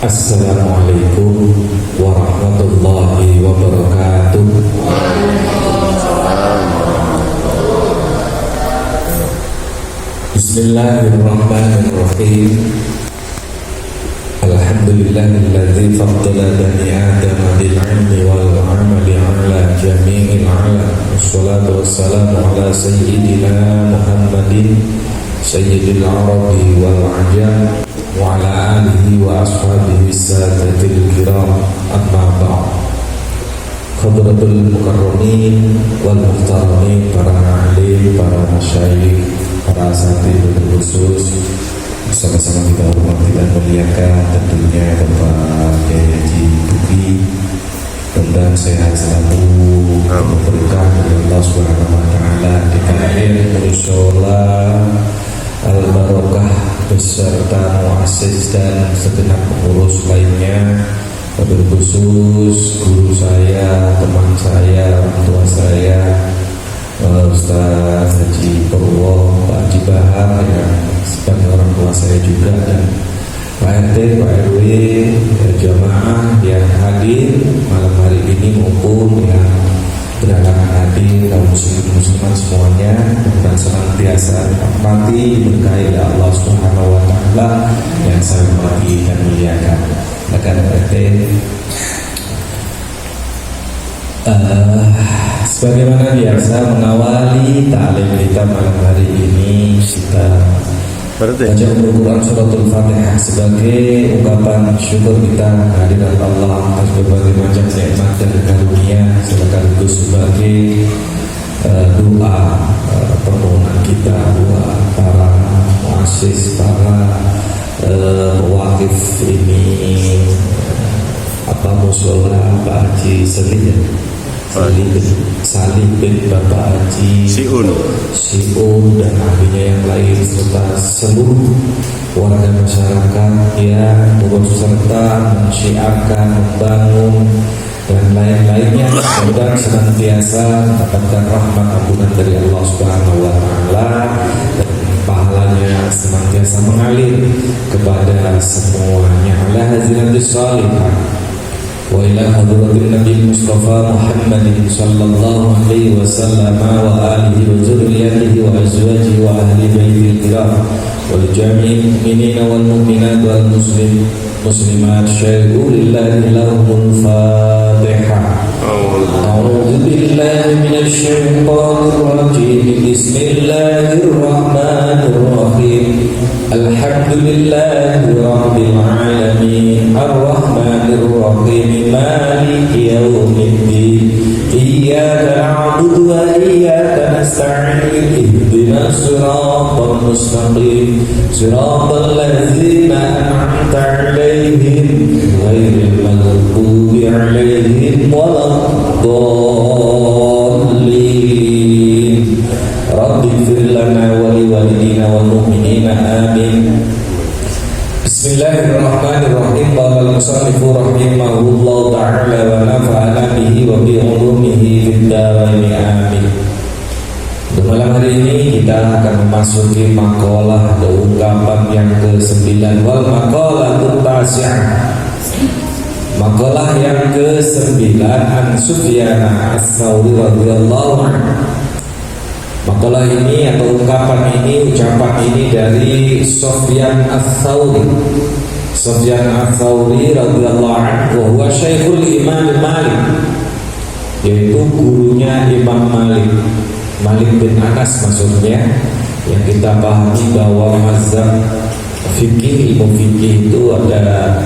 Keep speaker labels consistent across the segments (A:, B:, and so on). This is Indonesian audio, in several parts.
A: Assalamualaikum warahmatullahi wabarakatuh. Bismillahirrahmanirrahim. Alhamdulillahilladzi faddala bani Adam bil ilmi wal amali ala jami'il alam. Wassalatu wassalamu ala sayyidina Muhammadin sayyidil arabi wal ajam wa ala alihi wa ashabihi sadatil kiram, amma ba'd. Khadratul mukarramin wal muhtaramin, para alim, para masyayikh, para asatidz khusus, bersama-sama kita hormati dan muliakan tentunya Bapak Kiai Haji Buki. Mudah-mudahan sehat selalu, berkah dari Allah Subhanahu wa taala, dikarenakan mushola Al-Barokah beserta muassis dan segenap pengurus lainnya, wabil khusus guru saya, teman saya, orang tua saya, Ustaz Haji Purwo, Pak Haji Bahar yang sebagai orang tua saya juga, dan Pak RT, Pak RW, jamaah yang hadir malam hari ini maupun yang berhalangan hadir, kaum muslimin muslimat semuanya, dan senantiasa rahmati diberkahi oleh Allah Subhanahu wa taala yang saya hormati dan muliakan. Akan RT, sebagaimana biasa mengawali ta'lim kita malam hari ini, kita baca Al-Quran Suratul Fatihah sebagai ungkapan syukur kita kehadirat Allah atas berbagai macam nikmat dan karunia, sekaligus sebagai doa permohonan kita buat para muassis, para wakif ini, mushola Pak Haji Salim bin Bapak Haji Siun dan ahlinya yang lain, serta seluruh warga masyarakat yang turut serta mensyiarkan, membangun dan lain-lainnya, semoga senantiasa mendapatkan rahmat ampunan dari Allah Subhanahu wa taala dan pahalanya senantiasa mengalir kepada semuanya. Ala hazinatis salihah wa ila hadratin Nabi Mustafa Muhammadin sallallahu alaihi wasallam wa alihi wa dzurriyyatihi wa azwajihi wa ahli baitil kiram wal jami'il mu'minina wal mu'minat wal muslimat syai'u lillahi lahumul fatihah. A'udzu billahi minasy syaithanir rajim. Bismillahirrahmanirrahim. Alhamdulillahi rabbil alamin, arrahmanir rahim, maliki yaumiddin, iyyaka na'budu wa iyyaka nasta'in, ihdinas siratal mustaqim, siratal ladzina an'amta 'alaihim ghairil maghdubi 'alaihim waladdallin. Rabbighfir lana wa liwalidina wal mu'minina amin. Bismillahirrahmanirrahim. Qala al-musannifu rahimahullahu ta'ala wa nafa'ana bihi wa bi ulumihi fid dharain amin. Di malam hari ini kita akan memasuki makalah atau ungkapan yang ke-9, wal makalah tasi'ah. Makalah yang ke-9 an Sufyan as-Tsauri radhiyallahu anhu. Makalah ini atau ungkapan ini, ucapan ini dari Sufyan as-Tsauri. Sufyan as-Tsauri radhiyallahu anhu huwa Syekhul Imam Malik, yaitu gurunya Imam Malik, Malik bin Anas maksudnya, yang kita pahami bahwa mazhab fikih, ilmu fikih itu ada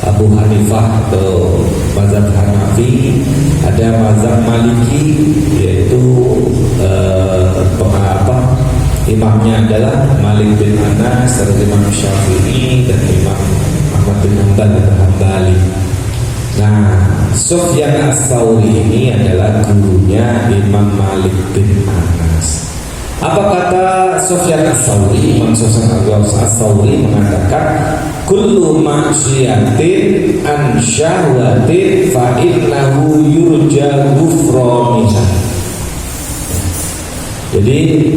A: Abu Hanifah atau mazhab Hanafi, ada mazhab Maliki, yaitu imamnya adalah Malik bin Anas, serta Imam Syafi'i dan Imam Ahmad bin Hanbali. Nah, Sufyan as-Tsauri ini adalah gurunya Imam Malik bin Anas. Apa kata Sufyan as-Tsauri? Imam Sufyan as-Tsauri mengatakan, kullu ma'syiyatin an syahwatin fa innahu yurja ghufranha. Jadi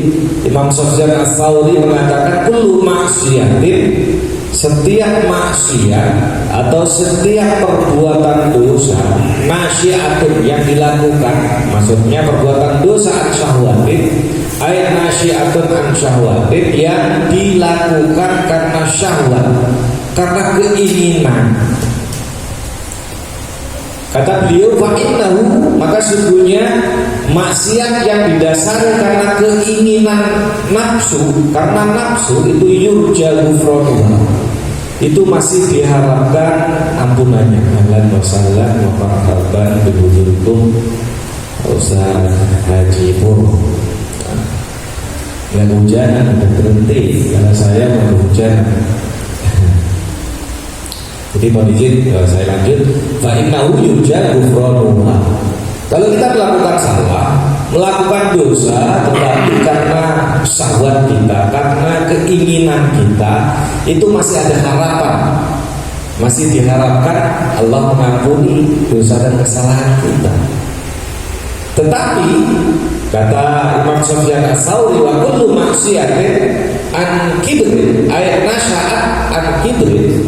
A: Imam Sufyan as-Tsauri mengatakan kullu ma'syiyatin, setiap maksiat atau setiap perbuatan dosa nasyiatun yang dilakukan, maksudnya perbuatan dosa an-syahwatin, ayat nasyiatun an-syahwatin yang dilakukan karena syahwat, karena keinginan. Kata beliau, fa'innahu, maka sesungguhnya maksiat yang didasari karena keinginan nafsu, karena nafsu itu yurja ghufranuha, itu masih diharapkan ampunannya. Ahlan wa sahlan wa marhaban bihudurikum Ustaz Haji Pur. Yang hujanan udah berhenti karena saya mau hujanan. Jadi mohon izin saya lanjut. Fa innahu yurja ghufranuha. Kalau kita melakukan salah, melakukan dosa, tetapi karena syahwat kita, karena keinginan kita, itu masih ada harapan, masih diharapkan Allah mengampuni dosa dan kesalahan kita. Tetapi kata Imam Sufyan Ats-Tsauri, wa kullu maksiatin an kibrin ayat nasya'at an kibrin,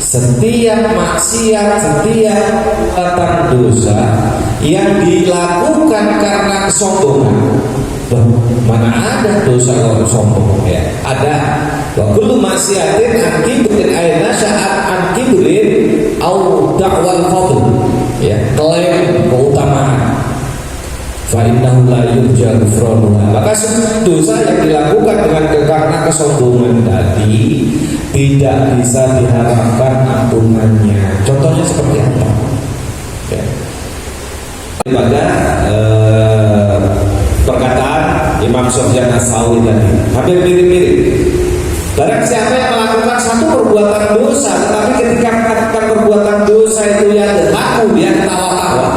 A: setiap maksiat, setiap perbuatan dosa yang dilakukan karena kesombongan. Mana ada dosa kalau sombong, ya? Ada. Wa kullu maksiatin an kibrin ayat nasya'at an kibrin au da'wal fadl, ya, klaim keutamaan. Fa innahu la yurja ghufranuha. Maka dosa yang dilakukan dengan karena kesombongan tadi tidak bisa diharapkan ampunannya. Contohnya seperti apa? Ya. Pada perkataan Imam Sufyan Ats-Tsauri tadi, hampir mirip-mirip. Barang siapa yang melakukan satu perbuatan dosa, tetapi ketika melakukan perbuatan dosa itu yang laku, dia ketawa-tawa.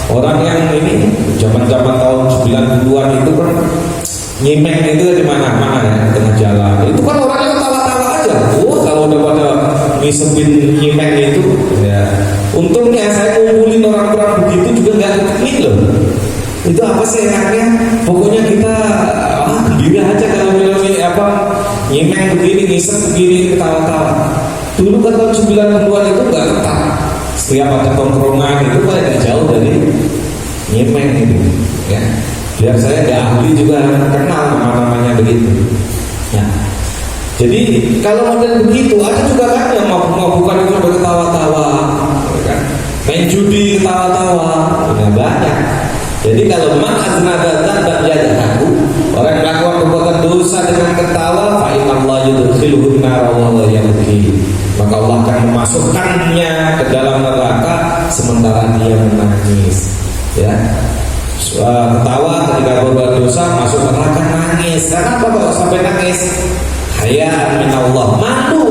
A: Orang yang ini zaman-zaman tahun 90-an itu kan nyimeng itu di mana-mana ya, tengah jalan. Itu kan orangnya ketawa-tawa aja. Kalau udah pada ngisepin nyimeng itu, ya. Untungnya saya ngumpulin orang-orang begitu juga nggak kekit loh. Itu apa sih enaknya? Pokoknya kita gembira aja kalau nyimeng begini, ngisep begini, ketawa-tawa. Dulu kan tahun 90-an itu nggak ketat. Setiap ada tongkrongan itu paling tidak jauh dari nyimeng itu, ya. Biar saya nggak ahli juga kenal nama-namanya begitu. Ya. Jadi kalau model begitu ada juga kan yang bukan itu berketawa-tawa, kan? Main judi ketawa-tawa, ya, banyak. Jadi kalau man aznabatan ba'yadahu, orang yang melakukan perbuatan dosa dengan ketawa, fa innallaha yudkhiluhu an-nar wa huwa yabki, maka Allah akan memasukkannya ke dalam neraka sementara dia menangis, ya. Ketawa ketika berbuat dosa masuk neraka nangis. Karena apa kok sampai nangis? Haya'an minallah, malu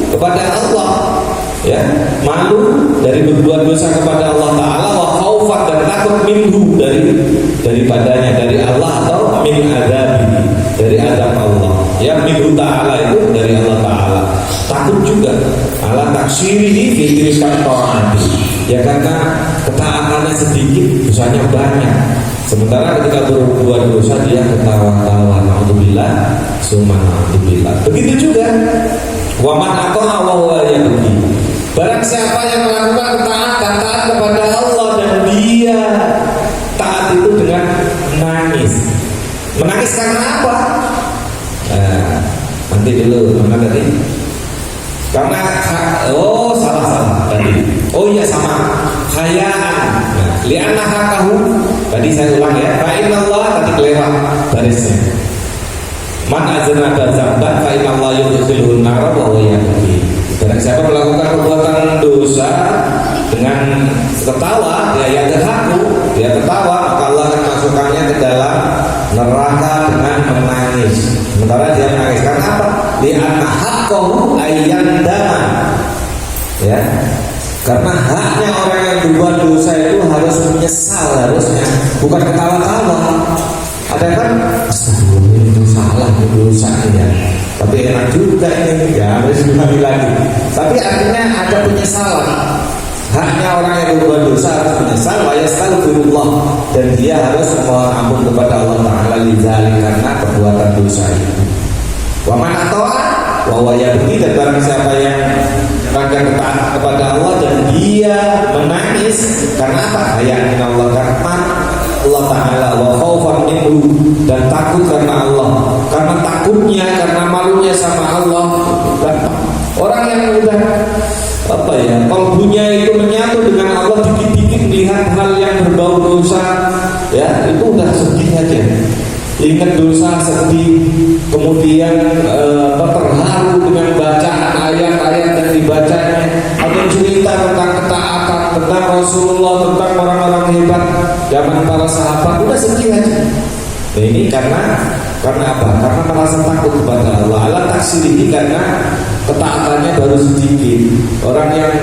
A: kepada Allah, ya, malu dari berbuat dosa kepada Allah Ta'ala, wa khaufat, dan takut minhu, daripadanya, dari Allah, atau min adabi, dari azab Allah, ya. Minhu Ta'ala itu dari Allah Ta'ala. Takut juga ala taksirihi fi tilka ta'ati, ya, karena ketaatannya sedikit, dosanya banyak. Sementara ketika berbuat dosa dia ketawa-tawa, naudzubillah, summa naudzubillah. Begitu juga wa man aqa'a wa huwa yabki. Barang siapa yang melakukan ketaatan, taat kepada Allah, dan dia taat itu dengan menangis. Menangis karena apa? Nanti dulu, mana tadi? Karena salah tadi. Oh iya, sama. Khayaan. Li'anna hakahu. Tadi saya ulang ya. Fa innallaha, tadi kelewat barisnya. Man aznaba dzamban fa innallaha yudkhiluhu an-nar wa huwa yabki. Barang siapa melakukan perbuatan dosa dengan ketawa, dia ketawa, maka Allah akan masukkannya ke dalam neraka dengan menangis. Sementara dia menangis karena apa? Li'anna haqqahu ayyandama, ya. Karena haknya orang yang berbuat dosa itu harus menyesal, harusnya, bukan ketawa-tawa. Ada kan, astagfirullah, itu salah, itu dosa ya. Tapi enak juga ini, ya, harus diulangi lagi. Tapi artinya ada penyesalan. Haknya orang yang berbuat dosa harus menyesal, wa yastaghfirullah, dan dia harus memohon ampun kepada Allah Ta'ala lidzalik, karena perbuatan dosa itu. Wa man ata'a bahwa yabki, dan barang siapa yang rangka taat kepada Allah dan dia menangis karena apa? Hayaan Allah, karena Allah Ta'ala, wa khaufan minhu, dan takut karena Allah, karena takutnya, karena malunya sama Allah. Dan orang yang udah kalbunya itu menyatu dengan Allah, dikit-dikit melihat hal yang berbau dosa, ya itu udah sedih aja. Ingat dosa, sedih, kemudian terharu dengan bacaan ayat-ayat yang dibacanya, atau cerita tentang ketaatan, tentang Rasulullah, tentang orang-orang hebat zaman para sahabat, udah sedih aja. Nah, ini karena apa? Karena merasa takut kepada Allah. Allah taksir ini karena ketaatannya baru sedikit. Orang yang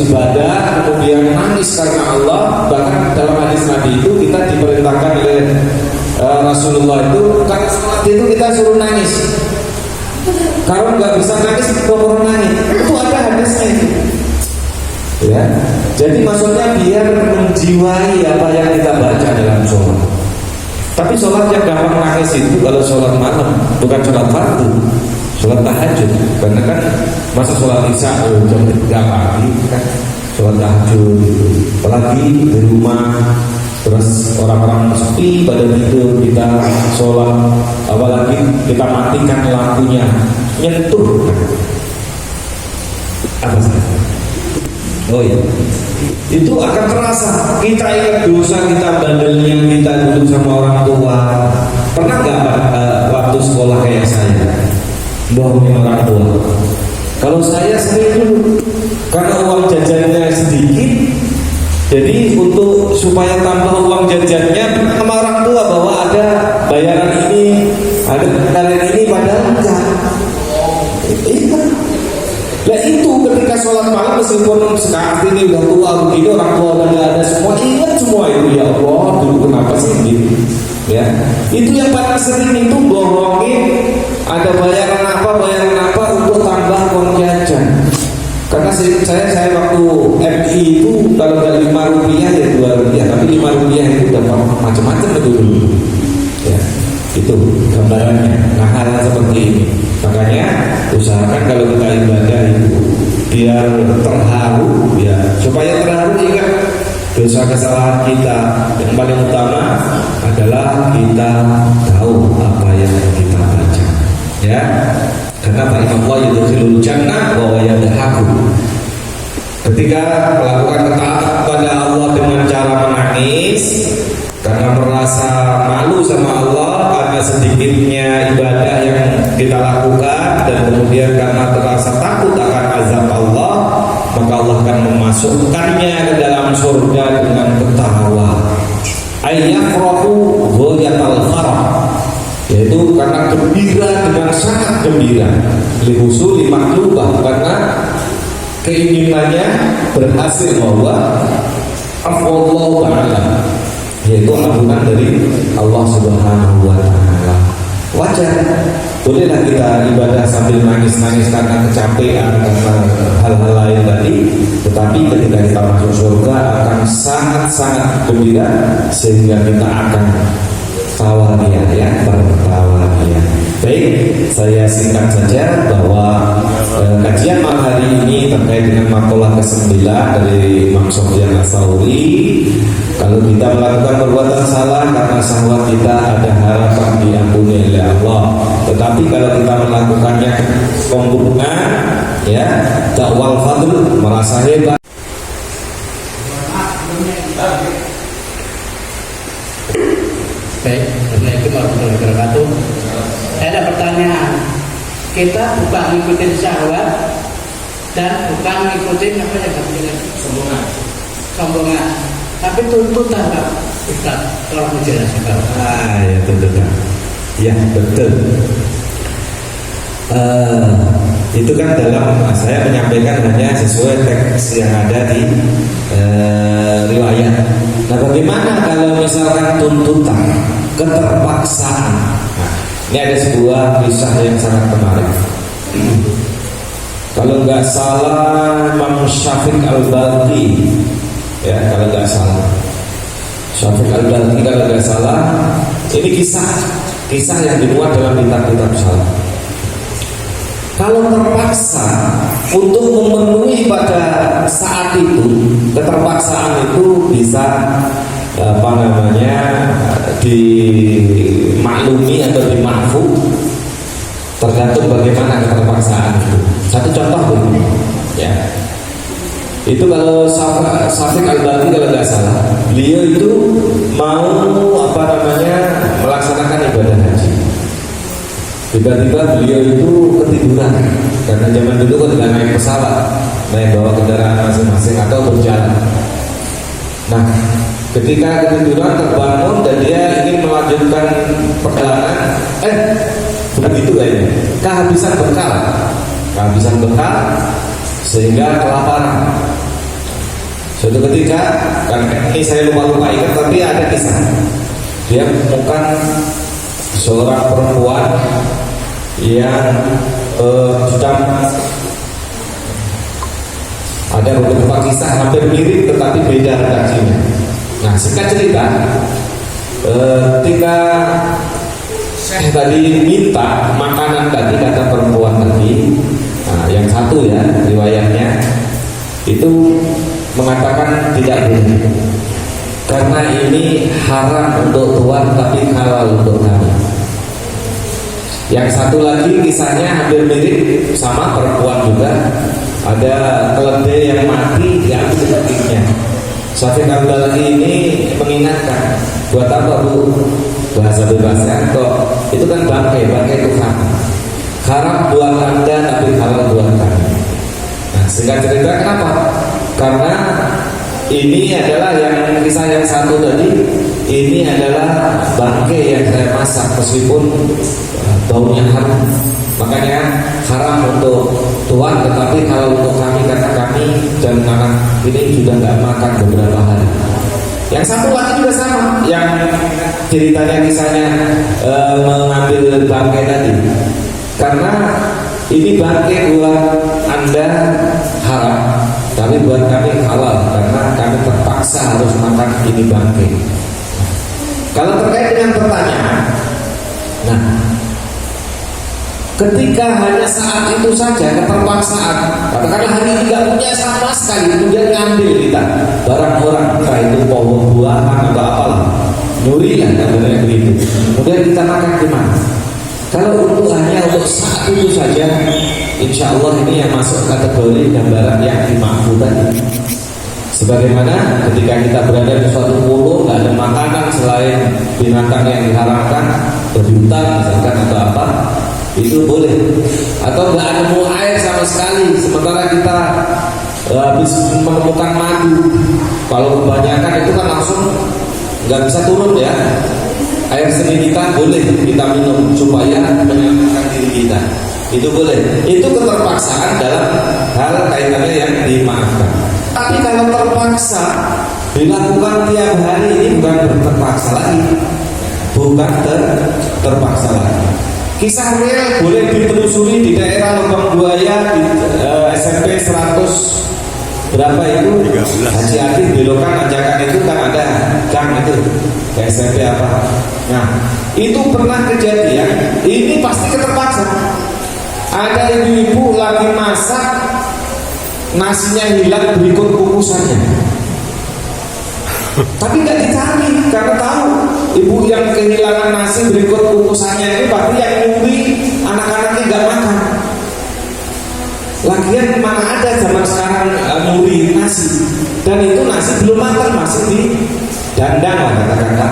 A: ibadah kemudian nangis karena Allah, bahkan dalam hadis Nabi itu kita diperintahkan oleh Rasulullah itu, kan itu kita suruh nangis. Kalau nggak bisa nangis, kita perlu nangis. Itu ada hadisnya itu. Ya, jadi maksudnya biar menjiwai apa yang kita baca dalam sholat. Tapi sholat yang gampang nangis itu kalau sholat malam, bukan sholat fardu, sholat tahajud. Karena kan masa sholat isya jam 3 pagi kan sholat tahajud gitu. Apalagi di rumah, terus orang-orang sepi pada tidur, kita sholat, apalagi kita matikan lampunya, nyentuh apa sih? Oh iya, itu akan terasa. Kita ingat dosa kita, bandelnya kita duduk sama orang tua. Pernah nggak waktu sekolah kayak saya bohongin orang tua? Kalau saya sering dulu, karena uang jajannya sedikit, jadi untuk supaya tambah uang jajannya sama orang tua bahwa ada bayaran ini, ada bayaran ini, padahal enggak. Nah itu ketika sholat malam, meskipun sekarang ini udah tua begini, orang tua udah gak ada semua, ingat semua itu, ya Allah dulu kenapa sih gitu. Ya, itu yang paling sering itu bohongin ada bayaran apa untuk tambah uang jajan. Karena saya waktu MI itu kalau nggak 5 rupiah ya 2 rupiah, tapi 5 rupiah itu udah macam-macam itu dulu. Ya, itu gambarannya. Nah, hal seperti ini, makanya usahakan kalau kita ibadah itu biar terharu, ya supaya terharu ingat dosa kesalahan kita. Yang paling utama adalah kita tahu apa yang kita baca, ya. Karena Allah yudkhilul jannah wa yadhaku. Ketika melakukan ketaatan kepada Allah dengan cara menangis karena merasa malu sama Allah karena sedikitnya ibadah yang kita lakukan, dan kemudian karena terasa takut akan azab Allah, maka Allah akan memasukkannya ke dalam surga dengan ketawa. Ayyafrahu ghayatal farah, yaitu karena gembira, dengan sangat gembira, lihusul limaklubah, karena keinginannya berhasil bahwa afwallahu ta'ala, yaitu ampunan dari Allah Subhanahu wa ta'ala. Wajar, bolehlah kita ibadah sambil nangis-nangis karena kecapean, karena hal-hal lain tadi, tetapi ketika kita masuk surga akan sangat-sangat gembira sehingga kita akan tawaria, ya, bertawaria. Baik, saya singkat saja bahwa kajian malam hari ini terkait dengan makalah ke-9 dari Imam Sufyan Ats-Tsauri. Kalau kita melakukan perbuatan salah karena syahwat kita, ada harapan diampuni oleh Allah. Tetapi kalau kita melakukannya sombongan, ya, dakwal fadl, merasa hebat.
B: Baik, Assalamualaikum warahmatullahi wabarakatuh. Ada pertanyaan. Kita bukan ngikutin syahwat dan bukan ngikutin apa yang namanya sombongan. Tapi tuntutan Pak Ustaz, tolong dijelaskan.
A: Ya tuntutan. Ya betul. Itu kan dalam saya menyampaikan hanya sesuai teks yang ada di riwayat. Nah, bagaimana kalau misalkan tuntutan, keterpaksaan? Nah, ini ada sebuah kisah yang sangat menarik. Kalau nggak salah, Imam Syafiq Al-Balqi, ya kalau nggak salah, Syafiq Al-Balqi kalau nggak salah, ini kisah yang dimuat dalam kitab-kitab salaf. Kalau terpaksa untuk memenuhi pada saat itu, keterpaksaan itu bisa dimaklumi atau dimaafkan, tergantung bagaimana keterpaksaan itu. Satu contoh begini, ya. Itu kalau Syafiq Al-Balkhi kalau nggak salah, beliau itu mau melaksanakan ibadah haji. Tiba-tiba beliau itu ketiduran karena zaman dulu kan nggak naik pesawat, naik bawa kendaraan masing-masing atau berjalan. Nah, ketika ketiduran terbangun dan dia ingin melanjutkan perjalanan, bukan itu kayaknya, kehabisan bekal sehingga kelaparan. Suatu ketika, kan ini saya lupa ingat, tapi ada kisah. Dia menemukan seorang perempuan yang sedang, ada beberapa kisah hampir mirip tetapi beda redaksinya. Nah, singkat cerita, ketika tadi minta makanan tadi, kata perempuan tadi, nah, yang satu ya riwayatnya itu mengatakan tidak boleh karena ini haram untuk tuan tapi halal untuk kami. Yang satu lagi kisahnya hampir mirip, sama perempuan juga, ada keledai yang mati diambil dagingnya. Syafiq Al-Balkhi ini mengingatkan, buat apa bu, bahasa bebasnya kok itu kan bangkai itu haram buat anda tapi halal buat kami. Nah, singkat cerita kenapa? Karena ini adalah yang kisah yang satu tadi, ini adalah bangkai yang saya masak meskipun baunya haram. Makanya haram untuk tuan tetapi kalau untuk kami, kata kami dan anak ini sudah nggak makan beberapa hari. Yang satu lagi juga sama, yang ceritanya kisahnya mengambil bangkai tadi. Karena ini bangkai buat anda haram, tapi buat kami halal karena kami terpaksa harus makan ini bangkai. Kalau terkait dengan pertanyaan, nah, ketika hanya saat itu saja keterpaksaan, katakanlah hari ini nggak punya sama sekali, kemudian ngambil kita barang orang, entah itu buah-buahan atau apalah, nyuri lah namanya begitu. Kemudian kita makan di mana? Kalau untuk hanya untuk saat itu saja, insya Allah ini yang masuk kategori gambaran yang dimaafkan. Sebagaimana ketika kita berada di suatu pulau, nggak ada makanan selain binatang yang diharamkan, berhutang misalkan atau apa, itu boleh. Atau nggak ada air sama sekali, sementara kita habis menemukan madu. Kalau kebanyakan itu kan langsung nggak bisa turun ya. Air seni kita boleh kita minum supaya menyelamatkan diri kita. Itu boleh. Itu keterpaksaan dalam hal kaitannya yang dimaafkan. Tapi kalau terpaksa dilakukan tiap hari, ini bukan terpaksa lagi, bukan terpaksa lagi. Kisah real boleh ditelusuri di daerah Lubang Buaya di SMP 100 berapa itu? Haji Akif belokan tanjakan itu kan ada gang itu ke SMP apa. Nah, itu pernah kejadian. Ini pasti keterpaksa. Ada ibu-ibu lagi masak, nasinya hilang berikut kukusannya. Tapi nggak dicari karena tahu ibu yang kehilangan nasi berikut kukusannya ini pasti yang nyuri anak-anaknya nggak makan. Lagian mana ada zaman sekarang nyuri nasi, dan itu nasi belum matang, masih di dandang lah kata-kata.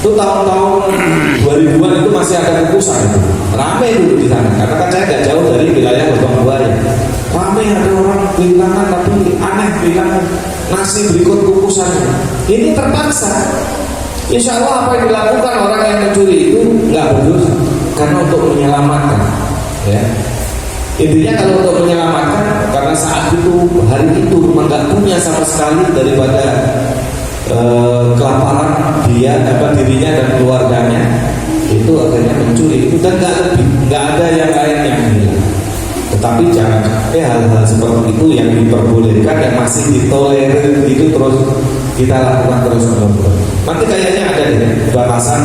A: Itu tahun-tahun 2000-an itu masih ada kukusan itu. Rame dulu di sana, karena kan saya nggak jauh dari wilayah Lubang Buaya. Rame ada orang kehilangan, tapi aneh bilang nasi berikut kukusannya. Ini terpaksa. Insya Allah apa yang dilakukan orang yang mencuri itu nggak berdosa, karena untuk menyelamatkan. Ya. Intinya kalau untuk menyelamatkan, karena saat itu hari itu memang nggak punya sama sekali daripada kelaparan dirinya dan keluarganya, itu akhirnya mencuri itu, dan nggak ada yang lain yang hilang. Tetapi jangan sampai hal-hal seperti itu yang diperbolehkan, yang masih ditolerir itu terus kita lakukan terus-menerus. Nanti kayaknya ada batasan,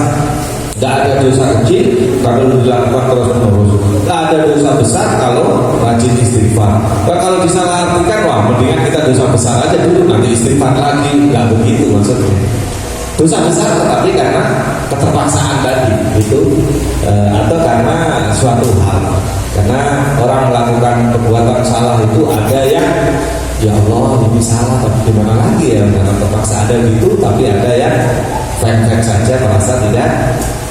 A: nggak ada dosa kecil kalau dilakukan terus-menerus. ada dosa besar kalau rajin istighfar. Nah, kalau disalahartikan, wah mendingan kita dosa besar aja dulu, nanti istighfar lagi. Nggak begitu maksudnya. Dosa besar tetapi karena keterpaksaan tadi itu, atau karena suatu hal. Karena orang melakukan perbuatan salah itu ada yang ya Allah ini salah, tapi gimana lagi ya, karena terpaksa ada gitu. Tapi ada yang fake saja merasa tidak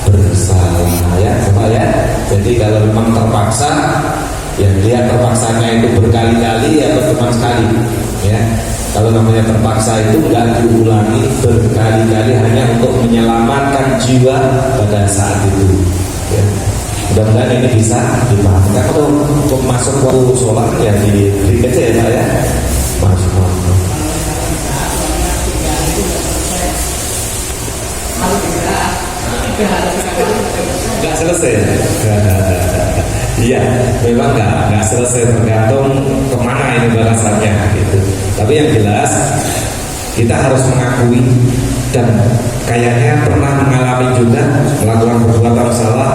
A: bersalah ya, Bapak ya. Jadi kalau memang terpaksa, ya lihat terpaksanya itu berkali-kali atau cuma sekali ya. Kalau namanya terpaksa itu nggak diulangi berkali-kali hanya untuk menyelamatkan jiwa pada saat itu ya. Mudah-mudahan ini bisa dipahami. Kalau untuk masuk waktu sholat ya di aja ya Pak ya. Masuk. Nggak selesai. Iya, memang nggak selesai, tergantung kemana ini balasannya gitu. Tapi yang jelas kita harus mengakui dan kayaknya pernah mengalami juga melakukan perbuatan salah